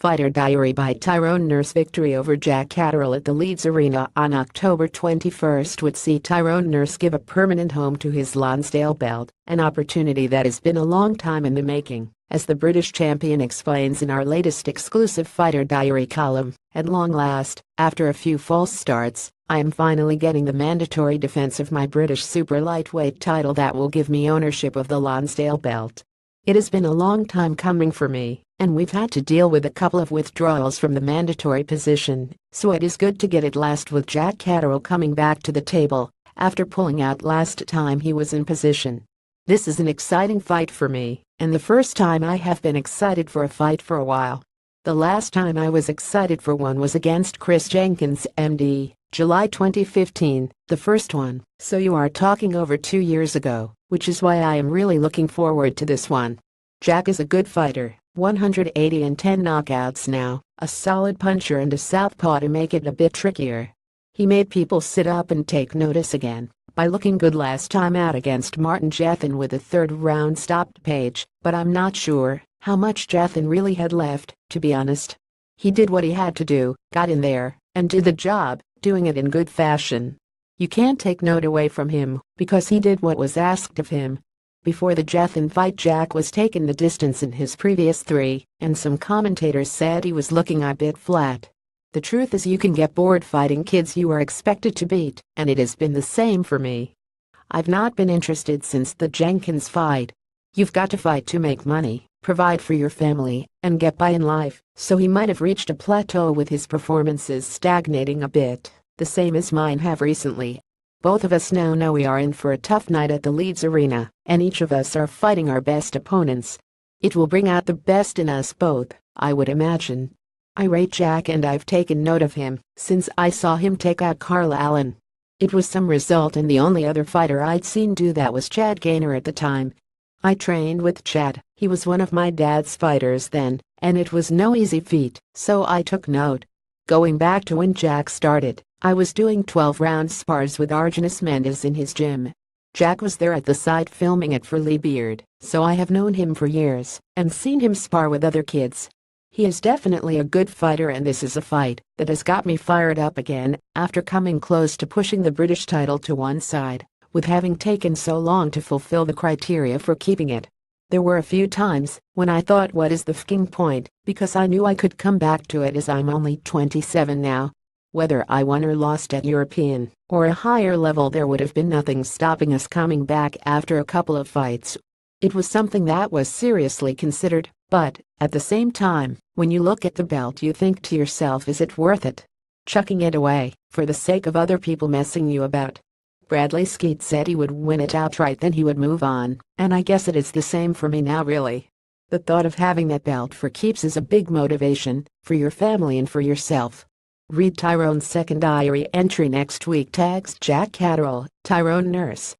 Fighter Diary by Tyrone. Nurse victory over Jack Catterall at the Leeds Arena on October 21 would see Tyrone Nurse give a permanent home to his Lonsdale belt, an opportunity that has been a long time in the making, as the British champion explains in our latest exclusive Fighter Diary column. At long last, after a few false starts, I am finally getting the mandatory defense of my British super lightweight title that will give me ownership of the Lonsdale belt. It has been a long time coming for me, and we've had to deal with a couple of withdrawals from the mandatory position, so it is good to get it last with Jack Catterall coming back to the table after pulling out last time he was in position. This is an exciting fight for me, and the first time I have been excited for a fight for a while. The last time I was excited for one was against Chris Jenkins, MD, July 2015, the first one, so you are talking over 2 years ago, which is why I am really looking forward to this one. Jack is a good fighter, 180 and 10 knockouts now, a solid puncher and a southpaw to make it a bit trickier. He made people sit up and take notice again by looking good last time out against Martin Jethin with a third round stopped page, but I'm not sure how much Jethin really had left, to be honest. He did what he had to do, got in there, and did the job, doing it in good fashion. You can't take note away from him, because he did what was asked of him. Before the Jethin fight, Jack was taking the distance in his previous 3, and some commentators said he was looking a bit flat. The truth is you can get bored fighting kids you are expected to beat, and it has been the same for me. I've not been interested since the Jenkins fight. You've got to fight to make money, provide for your family, and get by in life, so he might have reached a plateau with his performances stagnating a bit, the same as mine have recently. Both of us now know we are in for a tough night at the Leeds Arena, and each of us are fighting our best opponents. It will bring out the best in us both, I would imagine. I rate Jack, and I've taken note of him since I saw him take out Carl Allen. It was some result, and the only other fighter I'd seen do that was Chad Gaynor at the time. I trained with Chad, he was one of my dad's fighters then, and it was no easy feat, so I took note. Going back to when Jack started, I was doing 12-round spars with Argenis Mendes in his gym. Jack was there at the site filming it for Lee Beard, so I have known him for years and seen him spar with other kids. He is definitely a good fighter, and this is a fight that has got me fired up again after coming close to pushing the British title to one side, with having taken so long to fulfill the criteria for keeping it. There were a few times when I thought, what is the f***ing point, because I knew I could come back to it, as I'm only 27 now. Whether I won or lost at European or a higher level, there would have been nothing stopping us coming back after a couple of fights. It was something that was seriously considered, but at the same time, when you look at the belt, you think to yourself, is it worth it? Chucking it away for the sake of other people messing you about? Bradley Skeet said he would win it outright, then he would move on, and I guess it is the same for me now, really. The thought of having that belt for keeps is a big motivation for your family and for yourself. Read Tyrone's second diary entry next week. Tags Jack Catterall, Tyrone Nurse.